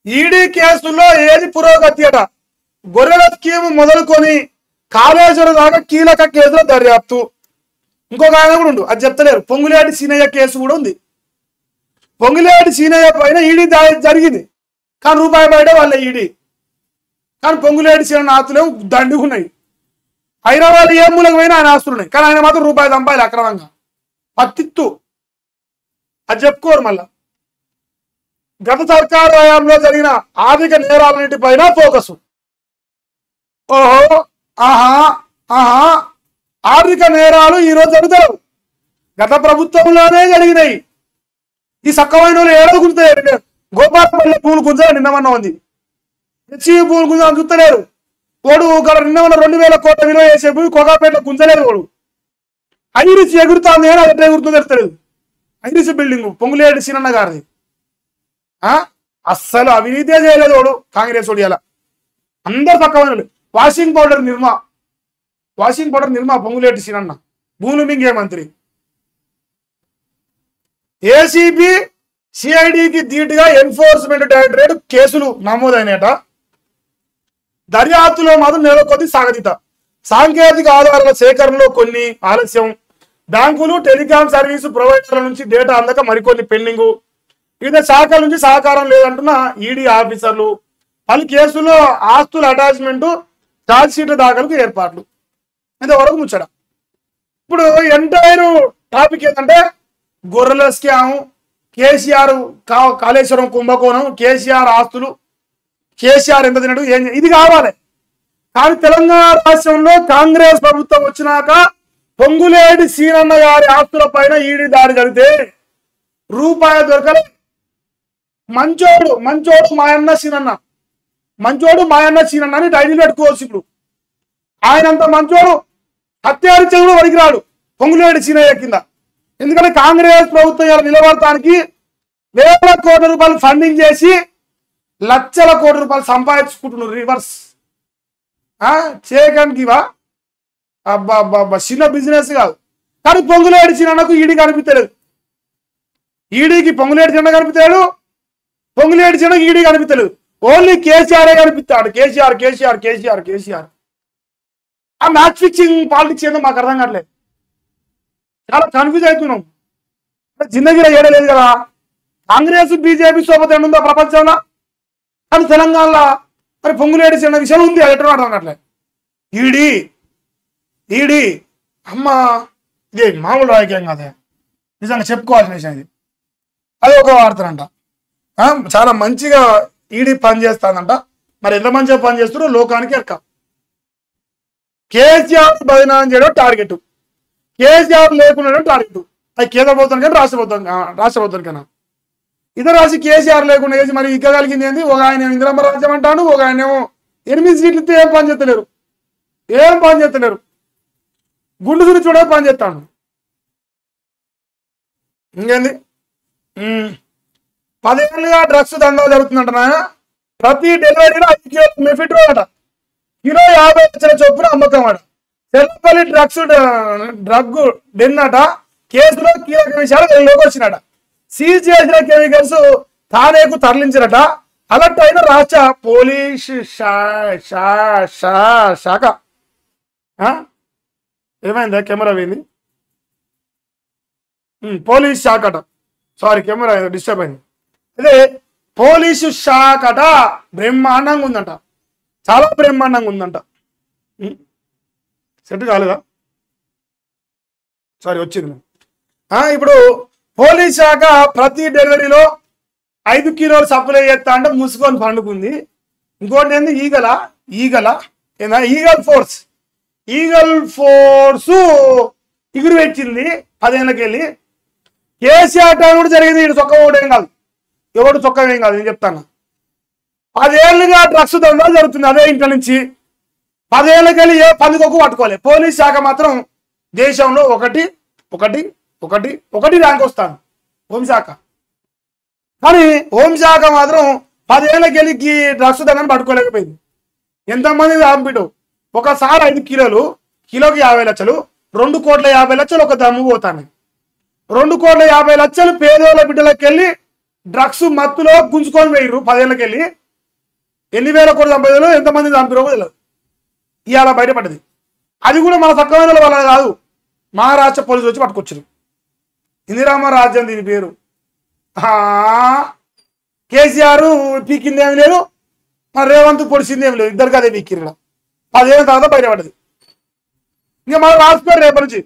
ED కేసుల్లో ఏది పురోగతి అట? గొర్రెల స్కీమ్ మొదలుకొని కాళేశ్వరం దాకా కీలక కేసుల దర్యాప్తు. ఇంకొక ఆయన కూడా ఉండు, అది చెప్తలేరు. పొంగులేటి సీనయ్య కేసు కూడా ఉంది. పొంగులేటి సీనయ్య పైన ఈడీ జరిగింది, కానీ రూపాయి బయట వాళ్ళ ఈడీ. కానీ పొంగులేటి సీనయ్య ఆస్తులు దండుకున్నాయి. హైదరాబాద్ ఏ మూలకు పోయినా ఆయన ఆస్తులు ఉన్నాయి, కానీ ఆయన మాత్రం రూపాయి సంపాలి అక్రమంగా. పత్తిత్తు అది చెప్పుకోరు. మళ్ళా గత సర్కారు హయాంలో జరిగిన ఆర్థిక నేరాలన్నింటిపైన ఫోకస్. ఓహో, ఆహా, ఆహా, ఆర్థిక నేరాలు ఈరోజు జరుగుతారు, గత ప్రభుత్వంలోనే జరిగినాయి. ఈ సక్కమైన వాళ్ళు ఏడాది గుర్తులేరు. గోపాలపల్లి పూలు గుంజ నిన్నమన్నా ఉంది, హెచ్ఈ పూలు గుంజ చూస్తలేరు. వాడు నిన్నమన్న 2000 కోట్ల విలువ చేసే భూమి కోకాపేటలో గుంజలేదు. వాడు ఐరిసి ఎగురుతాంది, అది ఎట్లా ఎగురుతుందో తెలుస్తలేదు. ఐరిసి బిల్డింగ్ పొంగులేటి సీనన్న గారిది. అస్సలు అవినీతే చేయలేదు వాడు, కాంగ్రెస్ వాడు. ఇలా అందరు తక్కువ. వాషింగ్ పౌడర్ నిర్మా పొంగులేటి సీనన్న భూములు మింగే మంత్రి. ఏసీబీ సిఐడికి ధీటుగా ఎన్ఫోర్స్మెంట్ డైరెక్టరేట్ కేసులు నమోదైనట. దర్యాప్తులో మాత్రం నెల కొద్ది సాగతీత. సాంకేతిక ఆధారాల సేకరణలో కొన్ని ఆలస్యం. బ్యాంకులు, టెలికాం సర్వీసు ప్రొవైడర్ల నుంచి డేటా అందక మరికొన్ని పెండింగు. వివిధ శాఖల నుంచి సహకారం లేదంటున్న ఈడీ ఆఫీసర్లు. పలు కేసుల్లో ఆస్తుల అటాచ్మెంట్, ఛార్జ్ షీట్ దాఖలకు ఏర్పాట్లు. ఇంతవరకు ముచ్చట. ఇప్పుడు ఎంటైర్ టాపిక్ ఏంటంటే గొర్రెల స్కామ్, కేసీఆర్ కాళేశ్వరం కుంభకోణం, కేసీఆర్ ఆస్తులు, కేసీఆర్ ఎంత తినడు, ఇది కావాలి. కానీ తెలంగాణ రాష్ట్రంలో కాంగ్రెస్ ప్రభుత్వం వచ్చినాక పొంగులేటి సీనన్న గారి ఆస్తుల పైన ఈడీ దాడి జరిగితే రూపాయి దొరకలే. మంచోడు మాయన్న సీనన్న, మంచోడు మాయన్న సీనన్న అని డైరీలు పెట్టుకోవచ్చు. ఇప్పుడు ఆయనంత మంచోడు హత్యారిచ్చే కూడా వడికిరాడు పొంగులేటి సీనయ్య కింద. ఎందుకంటే కాంగ్రెస్ ప్రభుత్వం నిలబడటానికి వేల కోట్ల రూపాయలు ఫండింగ్ చేసి లక్షల కోట్ల రూపాయలు సంపాదించుకుంటున్నారు. రివర్స్ చేయడానికి అబ్బా చిన్న బిజినెస్ కాదు. కానీ పొంగులేటి సీనన్నకు ఈడీ కనిపించలేదు. ఈడీకి పొంగులేటి సీనన్న కనిపించాడు, పొంగులేటి సీనన్నకు ఈడీ కనిపించలేదు. ఓన్లీ కేసీఆర్ కనిపిస్తాడు. కేసీఆర్ ఆ మ్యాచ్ ఫిక్సింగ్ పాలిటిక్స్ ఏందో మాకు అర్థం కావట్లేదు. చాలా కన్ఫ్యూజ్ అవుతున్నాం. జిందగీలో ఏడలేదు కదా. కాంగ్రెస్ బీజేపీ సోపతి ఉందో ప్రపంచంలో, కానీ తెలంగాణలో మరి పొంగులేటి చిన్న విషయం ఉంది. అది ఎట్లా అర్థం కావట్లేదు. ఈడీ అమ్మ ఇది మామూలు రాజకీయం కాదే, నిజంగా చెప్పుకోవాల్సిన విషయం ఇది. అది ఒక వార్తనంట. చాలా మంచిగా ఈడీ పని చేస్తానంట. మరి ఎంత మంచిగా పని చేస్తారో లోకానికి ఎరక. కేసీఆర్ బదనాం చేయడం టార్గెట్, కేసీఆర్ లేకుండా టార్గెట్. అది కేంద్ర ప్రభుత్వం కానీ రాష్ట్ర ప్రభుత్వం కన్నా. ఇతర రాశి కేసీఆర్ లేకుండా వేసి మరి ఇక కలిగింది ఏంది? ఒక ఆయన ఇందిరమ్మ రాజ్యం అంటాడు, ఒక ఆయన ఏమో 8 సీట్లు ఇస్తే ఏం పని చేస్తలేరు. గుండు గురి చూడ పని చేస్తాడు. ఇంకేంది 10 ఏళ్ళుగా డ్రగ్స్ దందా జరుగుతుందంట. నాయన ప్రతి డెలివరీలో 5 కిలోల మెఫిడ్రోల్ అట, కిలో 50 లక్షల చొప్పున అమ్మకం అట. చెల్లపల్లి డ్రగ్ డెన్ అట. కేసులో కీలక విషయాలు వెలుగులోకి వచ్చినట. సీజ్ చేసిన కెమికల్స్ థానేకు తరలించినట. అలర్ట్ అయిన రాష్ట్ర పోలీసు శాఖ. ఏమైందా? కెమెరా పోయింది. పోలీస్ శాఖ అట. సారీ, కెమెరా డిస్టర్బ్ అయింది. అదే పోలీసు శాఖ అట. బ్రహ్మాండంగా ఉందంట, చాలా బ్రహ్మాండంగా ఉందంట. సెట్ కాలేదా? సారీ, వచ్చింది. ఇప్పుడు పోలీస్ శాఖ ప్రతి డెలివరీలో 5 కిలోలు సప్లై చేస్తా అంటే మూసుకొని పండుకుంది. ఇంకోటి ఏంది? ఈగల్ ఫోర్స్ ఇగురు పెట్టింది 10 ఏళ్ళకి వెళ్ళి. కేసీఆర్ టైం కూడా జరిగింది. ఇటు చొక్క ఓడేం కాదు, ఎవడు చొక్క ఏం కాదు. నేను చెప్తాను, 10 ఏళ్ళుగా డ్రగ్స్ దందా జరుగుతుంది అదే ఇంట్లో నుంచి. 10 ఏళ్ళకి వెళ్ళి ఏ పందుకోకు పట్టుకోవాలి. పోలీస్ శాఖ మాత్రం దేశంలో ఒకటి ర్యాంక్ వస్తాను, హోంశాఖ. కానీ హోంశాఖ మాత్రం 10 ఏళ్ళకి వెళ్ళి డ్రగ్స్ దందాన్ని పట్టుకోలేకపోయింది. ఎంతమంది ఆంపిడు? ఒకసారి 5 కిలోలు, కిలోకి 50 లక్షలు, 2,50,00,000 ఒక దమ్ము పోతాను. 2,50,00,000 పేదోళ్ళ బిడ్డలకి వెళ్ళి డ్రగ్స్ మత్తులో గుంజుకొని పోయిర్రు 10 ఏళ్ళకి వెళ్ళి. ఎన్ని వేల కోట్లు సంపాదించాలో ఎంతమంది చంపిరో తెలియదు. ఇవాళ బయటపడ్డది. అది కూడా మన తక్కువ వాళ్ళ కాదు, మహారాష్ట్ర పోలీసులు వచ్చి పట్టుకొచ్చారు. ఇందిరామ రాజ్యం దీని పేరు. కేసీఆర్ పీకింది ఏమి లేదు, మన రేవంత్ పొడిచింది ఏమి లేదు, ఇద్దరికి అదే పీకిరు. 10 ఏళ్ళ తర్వాత బయటపడ్డది. ఇంకా మనం రాసుకోరు రేపటి నుంచి.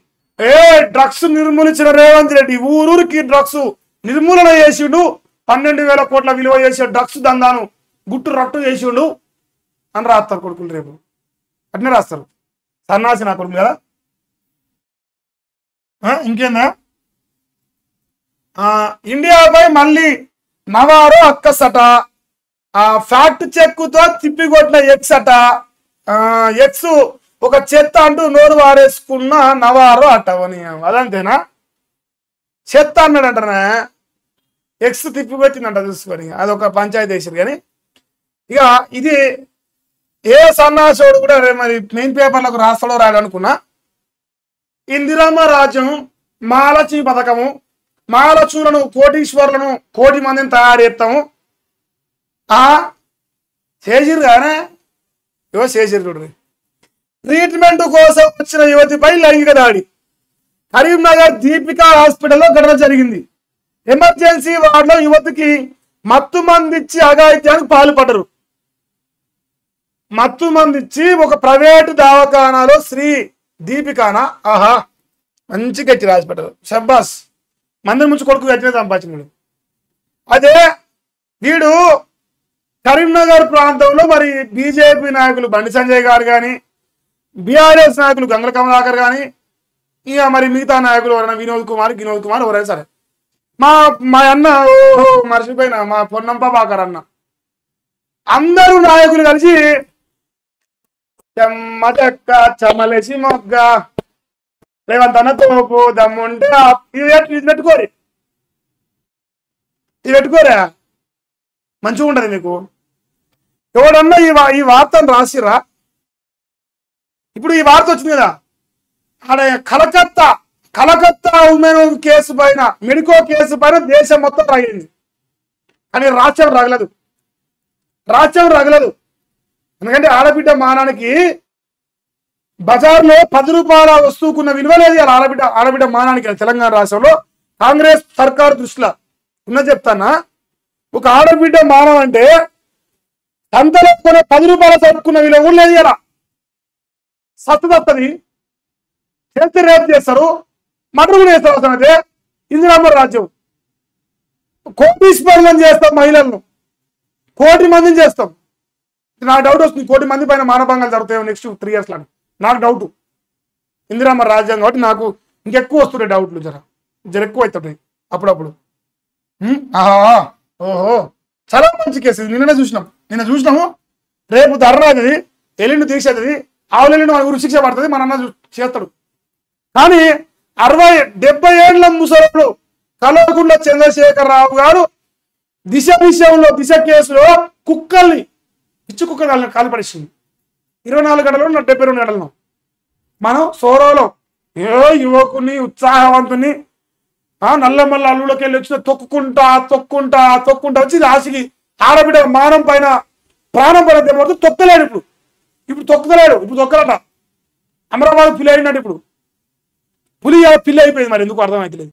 డ్రగ్స్ నిర్మూలించిన రేవంత్ రెడ్డి ఊరూరికి డ్రగ్స్ నిర్మూలన చేసిండు, 12,000 కోట్ల విలువ చేసే డ్రగ్స్ దందాను గుట్టు రట్టు చేసిండు అని రాస్తారు కొడుకులు. రేపు అట్నే రాస్తారు. సన్నాసి నా కొడుకు కదా. ఇంకేందా, ఇండియాపై మళ్ళీ నవారు అక్కసట, ఫ్యాక్ట్ చెక్కుతో తిప్పికొట్టిన ఎక్స్ అట. ఎక్స్ ఒక చెత్త అంటూ నోరు వారేసుకున్న నవారు అటవని. అదంతేనా, చెత్త అన్నాడంటనా, ఎక్స్ తిప్పికొట్టిందంట చూసుకొని. అదొక పంచాయతీ వేసారు. కానీ ఇక ఇది ఏ సన్నాసోడు కూడా మరి మెయిన్ పేపర్లకు రాస్తాడో రాడనుకున్నా. ఇందిరమ్మ రాజ్యం మహాలక్ష్మి పథకము, మహాలక్ష్ములను కోటీశ్వరులను 1 కోటి మందిని తయారు చేస్తాము చేసిరు కానీ ఇవో చేసిరు చూడండి. ట్రీట్మెంట్ కోసం వచ్చిన యువతిపై లైంగిక దాడి. కరీంనగర్ దీపికా హాస్పిటల్లో ఘటన జరిగింది. ఎమర్జెన్సీ వార్డులో యువతికి మత్తు మందిచ్చి అఘాయిత్యానికి పాల్పడ్డరు. మత్తు మందిచ్చి ఒక ప్రైవేటు దవాఖానాలో శ్రీ దీపికానా, ఆహా మంచి గట్టి హాస్పిటల్, షబ్బాస్, మందిని ముంచి కొడుకు గట్టిన సంపాదించినాడు. అదే వీడు కరీంనగర్ ప్రాంతంలో మరి బీజేపీ నాయకులు బండి సంజయ్ గారు కానీ, బీఆర్ఎస్ నాయకులు గంగల కమలాకర్ కానీ, ఇక మరి మిగతా నాయకులు ఎవరైనా వినోద్ కుమార్ ఎవరైనా సరే, మా అన్న మర్చిపోయిన మా పొన్నం ప్రభాకర్ అన్న, అందరూ నాయకులు కలిసి చెమ్మచక్క చమలేసి మొగ్గ రేవంత్ అన్న తోపు దమ్ముంటే ఇది పెట్టుకోరా, మంచిగా ఉంటది మీకు. ఎవడన్నా ఈ వార్తను రాసిరా. ఇప్పుడు ఈ వార్త వచ్చింది కదా, ఆడ కలకత్తా ఉమెన్ కేసు పైన, మెడికో కేసు పైన దేశం మొత్తం రాగింది. కానీ రాజ్యం రగలదు. ఎందుకంటే ఆడబిడ్డ మానానికి బజార్లో 10 రూపాయల వస్తువుకున్న విలువ లేదు. ఆడబిడ్డ మానానికి తెలంగాణ రాష్ట్రంలో కాంగ్రెస్ సర్కారు దృష్టిలో ఉన్న చెప్తానా, ఒక ఆడబిడ్డ మానం అంటే సంతలో 10 రూపాయల సరుకున్న విలువ కూడా లేదు. ఇలా సత్తది చేస్తే రేపు చేస్తారు, మటర్ కూడా చేస్తారు. అవసరం అయితే ఇందిరామ్మ రాజ్యం కోటీశ్వరులను చేస్తాం, మహిళలను 1 కోటి మందిని చేస్తాం. నాకు డౌట్ వస్తుంది, 1 కోటి మంది పైన మానభంగాలు జరుగుతాయి నెక్స్ట్ 3 years లో. నాకు డౌట్. ఇందిరామ్మ రాజ్యం కాబట్టి నాకు ఇంకెక్కువ వస్తుంటాయి డౌట్లు, జర ఎక్కువ అవుతుంటాయి అప్పుడప్పుడు. ఓహో చాలా మంచి కేసు. నిన్న చూసినాము. రేపు ధర్నా అవుతుంది, ఎల్లుండి దీక్ష అవుతుంది, ఆవులెల్లుండి మన గురించి శిక్ష పడుతుంది, మన అన్న చేస్తాడు. కానీ 60-70 ఏళ్ల ముసలు కల్వకుంట్ల చంద్రశేఖరరావు గారు దిశ విషయంలో, దిశ కేసులో పిచ్చి కుక్కలు కాలిపడిస్తుంది. 24 గంటలు 72 గంటలను మనం సోరోలో యువకుని ఉత్సాహవంతుని నల్లమల్ల అల్లులోకి వెళ్ళి వచ్చిన తొక్కుంటా వచ్చి రాసికి ఆడబిడ్డ మానం పైన ప్రాణం పైన దెబ్బ తొక్కలేడు. ఇప్పుడు తొక్కలట. అమరాబాద్ పిల్లి అయినట్టు ఇప్పుడు పులి పిల్లి అయిపోయింది. మరి ఎందుకు అర్థమైతలేదు.